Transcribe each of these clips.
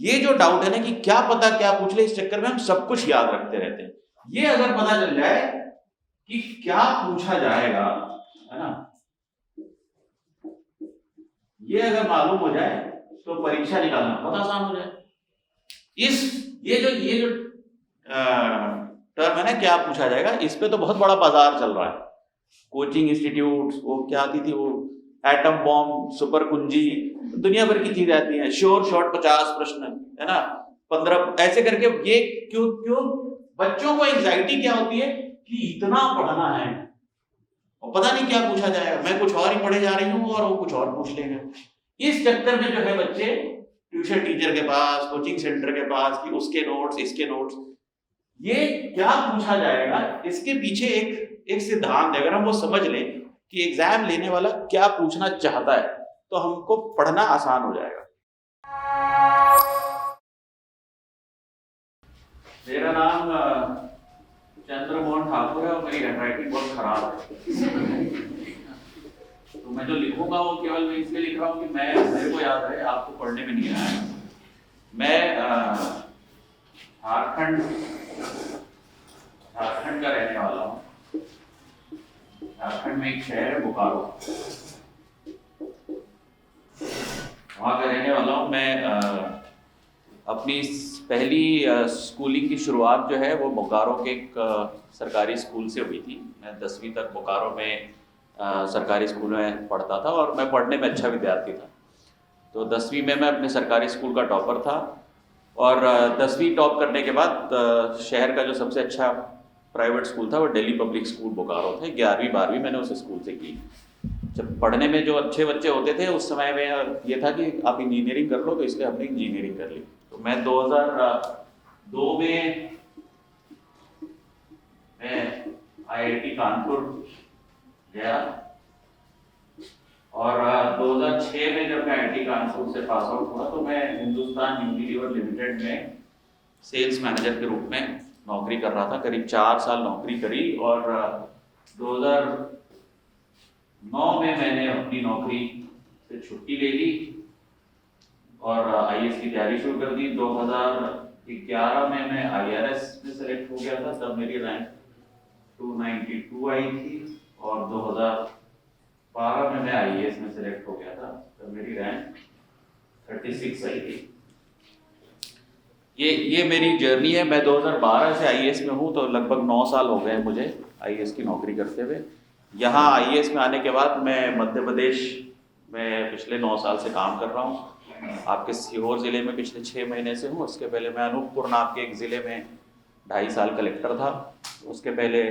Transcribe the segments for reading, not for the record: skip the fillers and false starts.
ये जो डाउट है ना कि क्या पता क्या पूछ ले, इस चक्कर में हम सब कुछ याद रखते रहते हैं। ये अगर पता चल जाए कि क्या पूछा जाएगा, है ना, ये अगर मालूम हो जाए तो परीक्षा निकालना बहुत आसान हो जाए। ये जो टर्म है ना, क्या पूछा जाएगा, इस पे तो बहुत बड़ा बाजार चल रहा है। कोचिंग इंस्टीट्यूट, वो क्या आती थी वो, एटम बॉम्ब, सुपर कुंजी, दुनिया भर की चीजें आती हैं। श्योर शॉर्ट 50 प्रश्न, है ना, 15 ऐसे करके। ये क्यों क्यों बच्चों को एंजाइटी क्या होती है कि इतना पढ़ना है और पता नहीं क्या पूछा जाएगा, मैं कुछ और ही पढ़े जा रही हूँ और वो कुछ और पूछ लेंगे। इस चक्कर में जो है बच्चे ट्यूशन टीचर के पास, कोचिंग सेंटर के पास, कि उसके नोट्स, इसके नोट्स, ये क्या पूछा जाएगा, इसके पीछे एक सिद्धांत है। अगर हम वो समझ लें कि एग्जाम लेने वाला क्या पूछना चाहता है, तो हमको पढ़ना आसान हो जाएगा। मेरा नाम चंद्रमोहन ठाकुर है और मेरी हैंडराइटिंग बहुत खराब है। तो मैं जो लिखूंगा वो केवल मैं इसलिए लिख रहा हूँ कि मेरे को याद है, आपको पढ़ने में नहीं आया। मैं झारखंड का रहने वाला हूँ। झारखंड में एक शहर है बोकारो, वहाँ का रहने वाला हूँ मैं। अपनी पहली स्कूलिंग की शुरुआत जो है वो बोकारो के एक सरकारी स्कूल से हुई थी। मैं 10वीं तक बोकारो में सरकारी स्कूल में पढ़ता था और मैं पढ़ने में अच्छा विद्यार्थी था। तो 10वीं में मैं अपने सरकारी स्कूल का टॉपर था और 10वीं टॉप करने के बाद शहर का जो सबसे अच्छा प्राइवेट स्कूल था वो दिल्ली पब्लिक स्कूल बोकारो थे। 11वीं 12वीं मैंने उस स्कूल से की। जब पढ़ने में जो अच्छे बच्चे होते थे उस समय में ये था कि आप इंजीनियरिंग कर लो, तो इसलिए हमने इंजीनियरिंग कर ली। तो मैं 2002 में मैं IIT कानपुर गया और 2006 में जब मैं IIT कानपुर से पास आउट हुआ तो मैं हिंदुस्तान यूनिलीवर लिमिटेड में सेल्स मैनेजर के रूप में नौकरी कर रहा था। करीब 4 साल नौकरी करी और 2009 में मैंने अपनी नौकरी से छुट्टी ले ली और IAS की तैयारी शुरू कर दी। 2011 में मैं IRS में सेलेक्ट हो गया था, तब मेरी रैंक 292 आई थी और 2012 में मैं IAS में सेलेक्ट हो गया था, तब मेरी रैंक 36 आई थी। ये मेरी जर्नी है। मैं 2012 से IAS में हूँ, तो लगभग 9 साल हो गए मुझे IAS की नौकरी करते हुए। यहाँ IAS में आने के बाद मैं मध्य प्रदेश में पिछले 9 साल से काम कर रहा हूँ। आपके सीहोर ज़िले में पिछले 6 महीने से हूँ। उसके पहले मैं अनूपपुर नाम के एक ज़िले में 2.5 साल कलेक्टर था। उसके पहले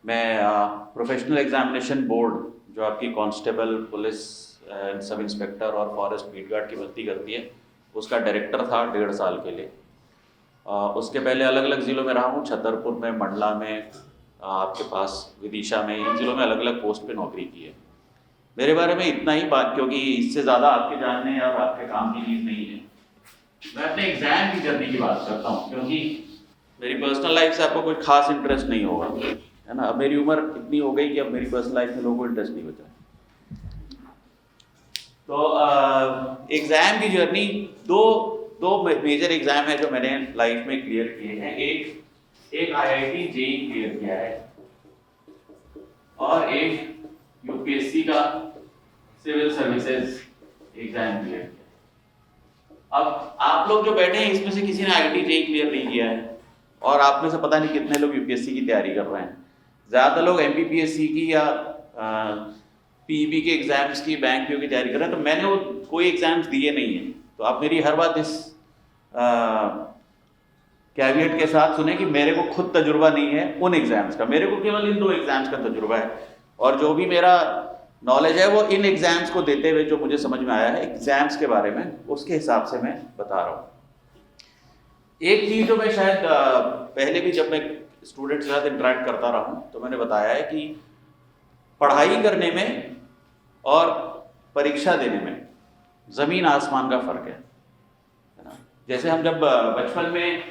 मैं प्रोफेशनल एग्जामिनेशन बोर्ड, जो आपकी कांस्टेबल, पुलिस, सब इंस्पेक्टर और फॉरेस्ट बीट गार्ड की भर्ती करती है, उसका डायरेक्टर था 1.5 साल के लिए। उसके पहले अलग अलग ज़िलों में रहा हूँ, छतरपुर में, मंडला में, आपके पास विदिशा में, इन ज़िलों में अलग अलग पोस्ट पे नौकरी की है। मेरे बारे में इतना ही बात, क्योंकि इससे ज़्यादा आपके जानने और आपके काम की चीज़ नहीं है। मैं अपने एग्ज़ाम की जर्नी की बात करता हूँ, क्योंकि मेरी पर्सनल लाइफ से आपको कोई खास इंटरेस्ट नहीं होगा, है ना। अब मेरी उम्र इतनी हो गई कि अब मेरी पर्सनल लाइफ में लोगों को इंटरेस्ट नहीं बचा। तो एग्ज़ाम की जर्नी, दो मेजर एग्ज़ाम है जो मैंने लाइफ में क्लियर किए हैं। एक IIT JEE क्लियर किया है और एक UPSC का सिविल सर्विसेज एग्जाम क्लियर किया। अब आप लोग जो बैठे हैं इसमें से किसी ने IIT JEE क्लियर नहीं किया है और आप में से पता नहीं कितने लोग UPSC की तैयारी कर रहे हैं। ज़्यादा लोग MPPSC की या PEB के एग्जाम्स की, बैंक की तैयारी कर रहे हैं। तो मैंने वो कोई एग्जाम्स दिए नहीं है, तो आप मेरी हर बात इस कैविएट के साथ सुने कि मेरे को खुद तजुर्बा नहीं है उन एग्जाम्स का, मेरे को केवल इन 2 एग्जाम्स का तजुर्बा है। और जो भी मेरा नॉलेज है वो इन एग्जाम्स को देते हुए जो मुझे समझ में आया है एग्जाम्स के बारे में, उसके हिसाब से मैं बता रहा हूँ। एक चीज़ जो मैं शायद पहले भी जब मैं स्टूडेंट्स के साथ इंटरेक्ट करता रहा हूँ तो मैंने बताया है कि पढ़ाई करने में और परीक्षा देने में ज़मीन आसमान का फ़र्क है ना। जैसे हम जब बचपन में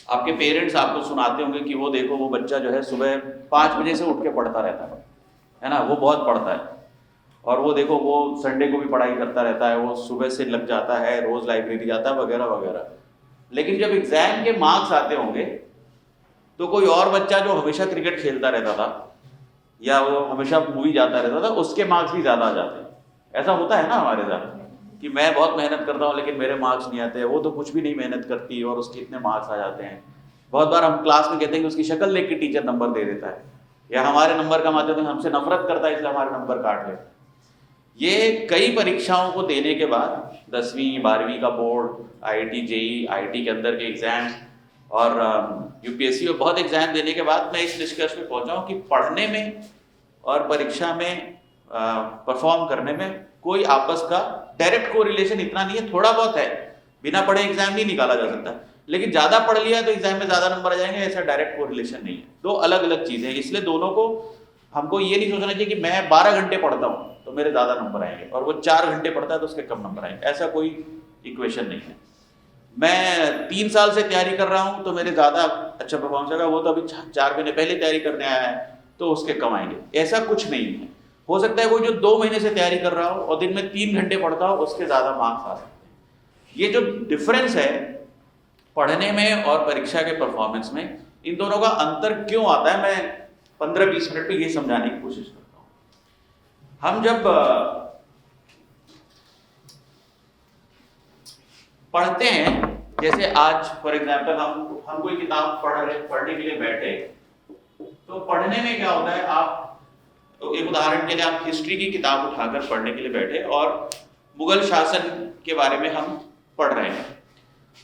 आपके पेरेंट्स आपको सुनाते होंगे कि वो देखो, वो बच्चा जो है सुबह 5 बजे से उठ के पढ़ता रहता है ना, वो बहुत पढ़ता है। और वो देखो वो संडे को भी पढ़ाई करता रहता है, वो सुबह से लग जाता है, रोज लाइब्रेरी जाता है वगैरह वगैरह। लेकिन जब एग्जाम के मार्क्स आते होंगे तो कोई और बच्चा जो हमेशा क्रिकेट खेलता रहता था या वो हमेशा मूवी जाता रहता था, उसके मार्क्स भी ज्यादा आ जाते हैं। ऐसा होता है ना हमारे साथ कि मैं बहुत मेहनत करता हूँ लेकिन मेरे मार्क्स नहीं आते, वो तो कुछ भी नहीं मेहनत करती और उसके इतने मार्क्स आ जाते हैं। बहुत बार हम क्लास में कहते हैं कि उसकी शक्ल देख के टीचर नंबर दे देता है, या हमारे नंबर कम आते हैं तो हमसे नफरत करता है इसलिए हमारे नंबर काट लेता है। ये कई परीक्षाओं को देने के बाद 10वीं 12वीं का बोर्ड, IIT JEE, IIT के अंदर के एग्जाम और UPSC और बहुत एग्जाम देने के बाद मैं इस निष्कर्ष पे पहुंचा हूं कि पढ़ने में और परीक्षा में परफॉर्म करने में कोई आपस का डायरेक्ट कोरिलेशन इतना नहीं है, थोड़ा बहुत है। बिना पढ़े एग्जाम नहीं निकाला जा सकता, लेकिन ज्यादा पढ़ लिया तो एग्जाम में ज्यादा नंबर आ जाएंगे, ऐसा डायरेक्ट कोरिलेशन नहीं है। दो अलग अलग चीजें हैं, इसलिए दोनों को हमको ये नहीं सोचना चाहिए कि मैं 12 घंटे पढ़ता हूँ तो मेरे ज्यादा नंबर आएंगे और वो 4 घंटे पढ़ता है तो उसके कम नंबर आएंगे, ऐसा कोई इक्वेशन नहीं है। मैं 3 साल से तैयारी कर रहा हूँ तो मेरे ज्यादा अच्छा परफॉर्मेंस आएगा, वो तो अभी 4 महीने पहले तैयारी करने आया है तो उसके कम आएंगे, ऐसा कुछ नहीं है। हो सकता है वो जो 2 महीने से तैयारी कर रहा हो और दिन में 3 घंटे पढ़ता हो, उसके ज्यादा मार्क्स आ सकते हैं। ये जो डिफरेंस है पढ़ने में और परीक्षा के परफॉर्मेंस में, इन दोनों का अंतर क्यों आता है, मैं 15-20 मिनट में ये समझाने की कोशिश करता हूं। हम जब पढ़ते हैं, जैसे आज फॉर एग्जाम्पल हम कोई किताब पढ़ने के लिए बैठे, तो पढ़ने में क्या होता है, आप तो एक उदाहरण के लिए आप हिस्ट्री की किताब उठाकर पढ़ने के लिए बैठे और मुगल शासन के बारे में हम पढ़ रहे हैं।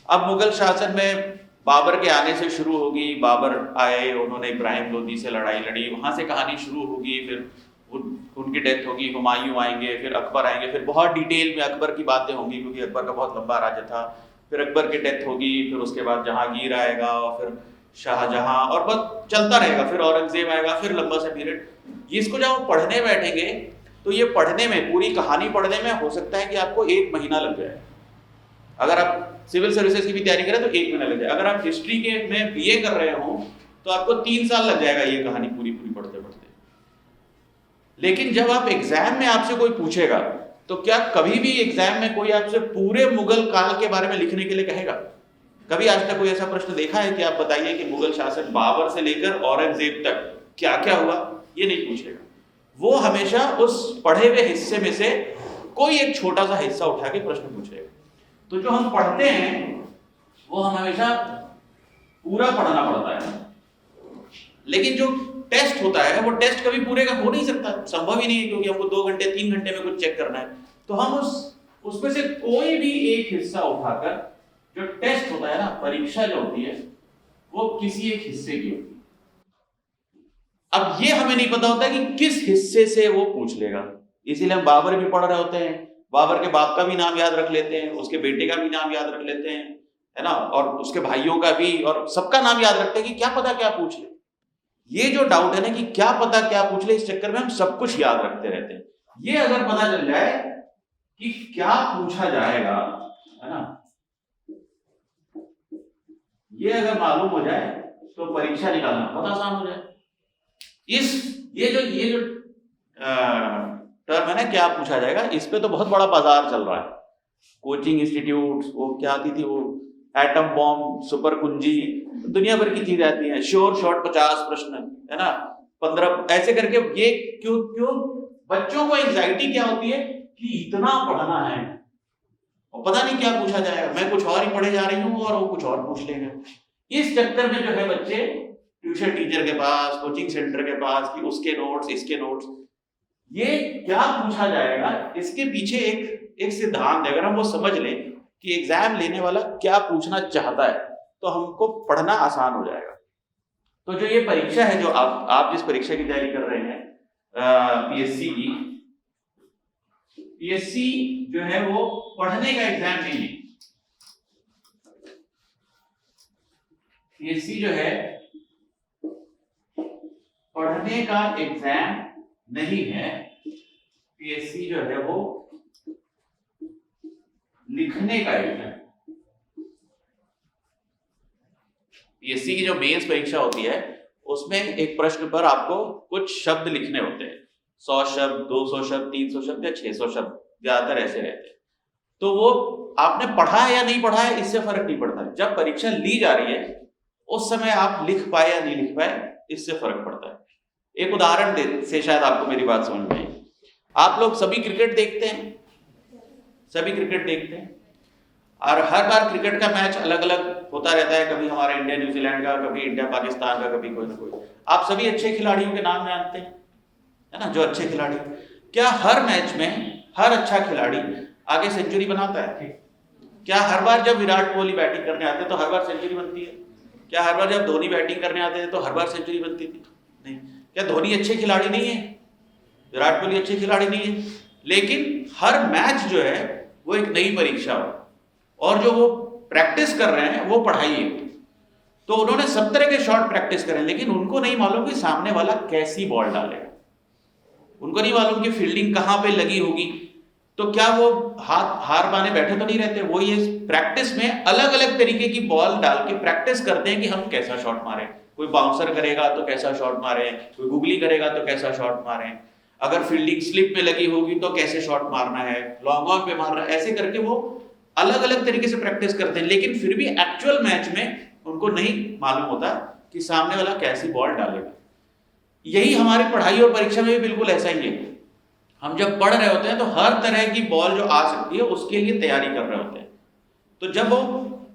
अब मुगल शासन में बाबर के आने से शुरू होगी, बाबर आए, उन्होंने इब्राहिम लोदी से लड़ाई लड़ी, वहां से कहानी शुरू होगी, फिर उनकी डेथ होगी, हुमायूं आएंगे, फिर अकबर आएंगे, फिर बहुत डिटेल में अकबर की बातें होंगी क्योंकि अकबर का बहुत लंबा राज्य था। फिर अकबर की डेथ होगी, फिर उसके बाद जहांगीर आएगा और फिर शाहजहां, और बस चलता रहेगा, फिर औरंगजेब आएगा, फिर लंबा सा पीरियड। इसको जब हम पढ़ने बैठेंगे तो ये पढ़ने में, पूरी कहानी पढ़ने में हो सकता है कि आपको 1 महीना लग जाए। अगर आप सिविल सर्विसेज की भी तैयारी करें तो 1 महीना लग जाए। अगर आप हिस्ट्री के में BA कर रहे हो तो आपको 3 साल लग जाएगा ये कहानी पूरी पढ़ते पढ़ते। लेकिन जब आप एग्जाम में आपसे कोई पूछेगा तो क्या कभी भी एग्जाम में कोई आपसे पूरे मुगल काल के बारे में लिखने के लिए कहेगा? कभी आज तक कोई ऐसा प्रश्न देखा है कि आप बताइए कि मुगल शासक बाबर से लेकर औरंगजेब तक क्या क्या हुआ? ये नहीं पूछेगा। वो हमेशा उस पढ़े हुए हिस्से में से कोई एक छोटा सा हिस्सा उठा के प्रश्न पूछेगा। तो जो हम पढ़ते हैं वो हम हमेशा पूरा पढ़ना पड़ता है, लेकिन जो टेस्ट होता है वो टेस्ट कभी पूरे का हो नहीं सकता, संभव ही नहीं है, क्योंकि हमको 2 घंटे 3 घंटे में कुछ चेक करना है। तो हम उसमें से कोई भी एक हिस्सा उठाकर, जो टेस्ट होता है ना, परीक्षा जो होती है वो किसी एक हिस्से की होती है। अब ये हमें नहीं पता होता कि किस हिस्से से वो पूछ लेगा, इसीलिए हम बाबर भी पढ़ रहे होते हैं, बाबर के बाप का भी नाम याद रख लेते हैं, उसके बेटे का भी नाम याद रख लेते हैं, है ना, और उसके भाइयों का भी, और सबका नाम याद रखते हैं कि क्या पता क्या पूछ ले। ये जो डाउट है ना कि क्या पता क्या पूछ ले, इस चक्कर में हम सब कुछ याद रखते रहते हैं। ये अगर पता चल जाए कि क्या पूछा जाएगा, है ना, ये अगर मालूम हो जाए तो परीक्षा निकालना बहुत आसान हो जाए। ये जो टर्म है ना, क्या पूछा जाएगा, इस पे तो बहुत बड़ा बाजार चल रहा है। कोचिंग इंस्टीट्यूट, वो क्या आती थी, वो एटम बॉम्ब, सुपर कुंजी, दुनिया भर की चीजें आती हैं, श्योर शॉर्ट 50 प्रश्न, है ना, 15 ऐसे करके। ये क्यों बच्चों को एंजाइटी क्या होती है कि इतना पढ़ना है और पता नहीं क्या पूछा जाएगा, मैं कुछ और ही पढ़े जा रही हूँ और वो कुछ और पूछ लेंगे। इस चक्कर में जो है बच्चे ट्यूशन टीचर के पास, कोचिंग सेंटर के पास, कि उसके नोट्स, इसके नोट्स, ये क्या पूछा जाएगा, इसके पीछे एक सिद्धांत है। अगर हम वो समझ लें कि एग्जाम लेने वाला क्या पूछना चाहता है तो हमको पढ़ना आसान हो जाएगा। तो जो ये परीक्षा है, जो आप जिस परीक्षा की तैयारी कर रहे हैं, PSC की, PSC जो है वो पढ़ने का एग्जाम नहीं है। PSC जो है पढ़ने का एग्जाम नहीं है, PSC जो है वो लिखने का एग्जाम। PSC की जो मेंस परीक्षा होती है उसमें एक प्रश्न पर आपको कुछ शब्द लिखने होते हैं, 100 शब्द, 200 शब्द, 300 शब्द या 600 शब्द, ज्यादातर ऐसे रहते हैं। तो वो आपने पढ़ा है या नहीं पढ़ा है इससे फर्क नहीं पड़ता। जब परीक्षा ली जा रही है उस समय आप लिख पाए या नहीं लिख पाए इससे फर्क पड़ता है। एक उदाहरण दे से शायद आपको मेरी बात समझ में आई। आप लोग सभी क्रिकेट देखते हैं, सभी क्रिकेट देखते हैं, और हर बार क्रिकेट का मैच अलग अलग होता रहता है, कभी हमारा इंडिया न्यूजीलैंड का, कभी इंडिया पाकिस्तान का, कभी कोई ना कोई। आप सभी अच्छे खिलाड़ियों के नाम जानते हैं, है ना, जो अच्छे खिलाड़ी। क्या हर मैच में हर अच्छा खिलाड़ी आगे सेंचुरी बनाता है? क्या हर बार जब विराट कोहली बैटिंग करने आते हैं तो हर बार सेंचुरी बनती है? क्या हर बार जब धोनी बैटिंग करने आते हैं तो हर बार सेंचुरी बनती थी? नहीं। क्या धोनी अच्छे खिलाड़ी नहीं है? विराट कोहली अच्छे खिलाड़ी नहीं है? लेकिन हर मैच जो है वो एक नई परीक्षा हो, और जो वो प्रैक्टिस कर रहे हैं वो पढ़ाई है। तो उन्होंने सब तरह के शॉट प्रैक्टिस करे, लेकिन उनको नहीं मालूम कि सामने वाला कैसी बॉल डालेगा, उनको नहीं मालूम कि फील्डिंग कहां पे लगी होगी। तो क्या वो हार माने बैठे तो नहीं रहते, वो ये प्रैक्टिस में अलग अलग तरीके की बॉल डाल के प्रैक्टिस करते हैं कि हम कैसा शॉट मारे। कोई बाउंसर करेगा तो कैसा शॉट मारे, कोई गुगली करेगा तो कैसा शॉट मारे, अगर फील्डिंग स्लिप में लगी होगी तो कैसे शॉट मारना है, लॉन्ग ऑन पे मारना है, ऐसे करके वो अलग अलग तरीके से प्रैक्टिस करते हैं। लेकिन फिर भी एक्चुअल मैच में उनको नहीं मालूम होता कि सामने वाला कैसी बॉल डालेगा। यही हमारी पढ़ाई और परीक्षा में भी बिल्कुल ऐसा ही है। हम जब पढ़ रहे होते हैं तो हर तरह की बॉल जो आ सकती है उसके लिए तैयारी कर रहे होते हैं। तो जब वो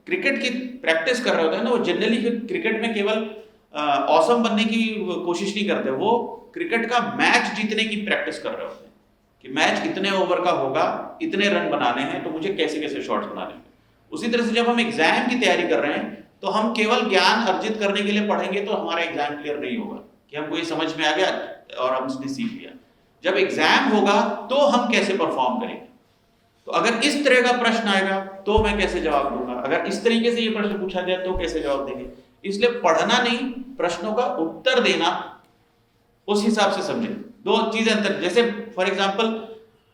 क्रिकेट की प्रैक्टिस कर रहे होते हैं ना, वो जनरली क्रिकेट में केवल ऑसम बनने की कोशिश नहीं करते, वो क्रिकेट का मैच जीतने की प्रैक्टिस कर रहे होते हैं कि मैच इतने ओवर का होगा, इतने रन बनाने हैं, तो मुझे कैसे कैसे शॉट्स बनाने हैं। उसी तरह से जब हम एग्जाम की तैयारी कर रहे हैं तो हम केवल ज्ञान अर्जित करने के लिए पढ़ेंगे तो हमारा एग्जाम क्लियर नहीं होगा कि हमको ये समझ में आ गया और हम उसने सीख लिया। जब एग्जाम होगा तो हम कैसे परफॉर्म करेंगे। तो अगर इस तरह का प्रश्न आएगा तो मैं कैसे जवाब दूंगा, अगर इस तरीके से ये प्रश्न पूछा जाए तो कैसे जवाब देंगे। इसलिए पढ़ना नहीं, प्रश्नों का उत्तर देना उस हिसाब से समझें। दो चीजें अंतर, जैसे फॉर एग्जांपल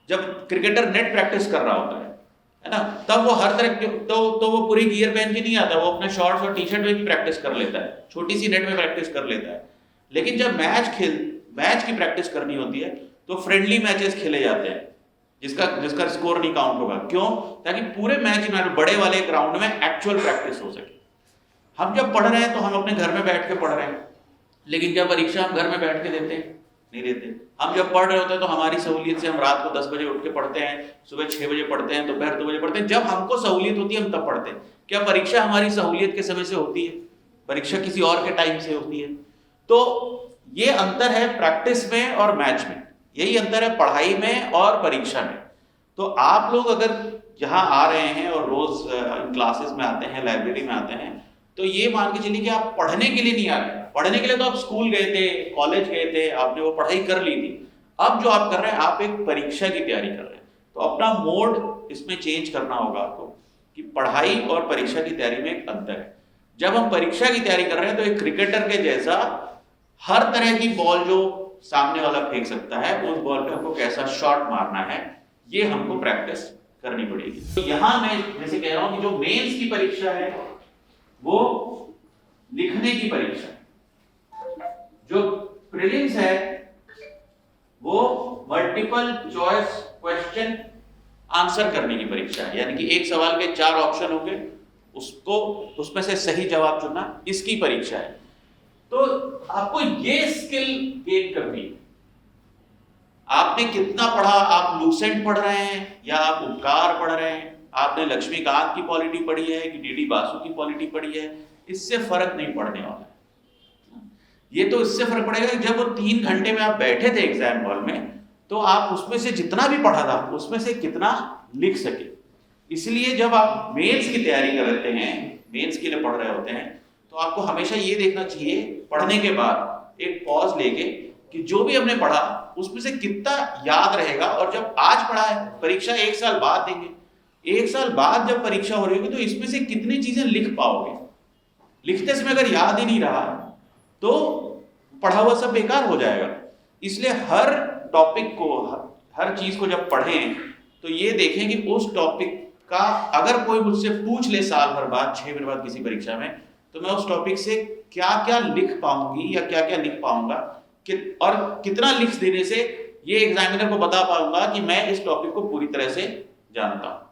जब क्रिकेटर नेट प्रैक्टिस कर रहा होता है ना, तब वो हर तरह तो वो पूरी गियर पहन के नहीं आता, वो अपने शॉर्ट्स और टी शर्ट में भी प्रैक्टिस कर लेता है, छोटी सी नेट में प्रैक्टिस कर लेता है। लेकिन जब मैच की प्रैक्टिस करनी होती है तो फ्रेंडली मैचेस खेले जाते हैं जिसका स्कोर नहीं काउंट होगा। क्यों? ताकि पूरे मैच में बड़े वाले ग्राउंड में एक्चुअल प्रैक्टिस हो सके। हम जब पढ़ रहे हैं तो हम अपने घर में बैठ के पढ़ रहे हैं, लेकिन क्या परीक्षा हम घर में बैठ के देते हैं? नहीं देते। हम जब पढ़ रहे होते हैं तो हमारी सहूलियत से हम रात को 10 बजे उठ के पढ़ते हैं, सुबह 6 बजे पढ़ते हैं, दोपहर 2 बजे पढ़ते हैं। जब हमको सहूलियत होती है हम तब पढ़ते हैं। क्या परीक्षा हमारी सहूलियत के समय से होती है? परीक्षा किसी और के टाइम से होती है। तो ये अंतर है प्रैक्टिस में और मैच में, यही अंतर है पढ़ाई में और परीक्षा में। तो आप लोग अगर यहाँ आ रहे हैं और रोज क्लासेस में आते हैं, लाइब्रेरी में आते हैं, तो ये मान के चलिए कि आप पढ़ने के लिए नहीं आ रहे। पढ़ने के लिए तो आप स्कूल गए थे, कॉलेज गए थे, आपने वो पढ़ाई कर ली थी। अब जो आप कर रहे हैं, आप एक परीक्षा की तैयारी कर रहे हैं। तो अपना मोड इसमें चेंज करना होगा आपको कि पढ़ाई और परीक्षा की तैयारी में एक अंतर है। जब हम परीक्षा की तैयारी कर रहे हैं तो एक क्रिकेटर के जैसा हर तरह की बॉल जो सामने वाला फेंक सकता है, उस बॉल पे हमको कैसा शॉट मारना है, ये हमको प्रैक्टिस करनी पड़ेगी। तो यहां मैं जैसे कह रहा हूं कि जो मेंस की परीक्षा है वो लिखने की परीक्षा है, जो प्रीलिम्स है वो मल्टीपल चॉइस क्वेश्चन आंसर करने की परीक्षा है। यानी कि एक सवाल के 4 ऑप्शन होंगे, उसको उसमें से सही जवाब चुनना, इसकी परीक्षा है। तो आपको ये स्किल गेन करनी है। आपने कितना पढ़ा, आप लूसेंट पढ़ रहे हैं या आप उपकार पढ़ रहे हैं, आपने लक्ष्मीकांत की पॉलिटी पढ़ी है कि डीडी बासु की पॉलिटी पढ़ी है, इससे फर्क नहीं पड़ने वाला है। ये तो इससे फर्क पड़ेगा कि जब वो 3 घंटे में आप बैठे थे एग्जाम हॉल में, तो आप उसमें से जितना भी पढ़ा था उसमें से कितना लिख सके। इसलिए जब आप मेंस की तैयारी करते हैं, मेंस के लिए पढ़ रहे होते हैं, तो आपको हमेशा ये देखना चाहिए पढ़ने के बाद एक पॉज लेके कि जो भी हमने पढ़ा उसमें से कितना याद रहेगा। और जब आज पढ़ा है, परीक्षा 1 साल बाद देंगे, 1 साल बाद जब परीक्षा हो रही होगी तो इसमें से कितनी चीजें लिख पाओगे। लिखते समय अगर याद ही नहीं रहा तो पढ़ा हुआ सब बेकार हो जाएगा। इसलिए हर टॉपिक को, हर चीज को जब पढ़ें तो ये देखें कि उस टॉपिक का अगर कोई मुझसे पूछ ले साल भर बाद, 6 महीने बाद किसी परीक्षा में, तो मैं उस टॉपिक से क्या क्या लिख पाऊंगी या क्या क्या लिख पाऊंगा और कितना लिख देने से ये एग्जामिनर को बता पाऊंगा कि मैं इस टॉपिक को पूरी तरह से जानता हूँ।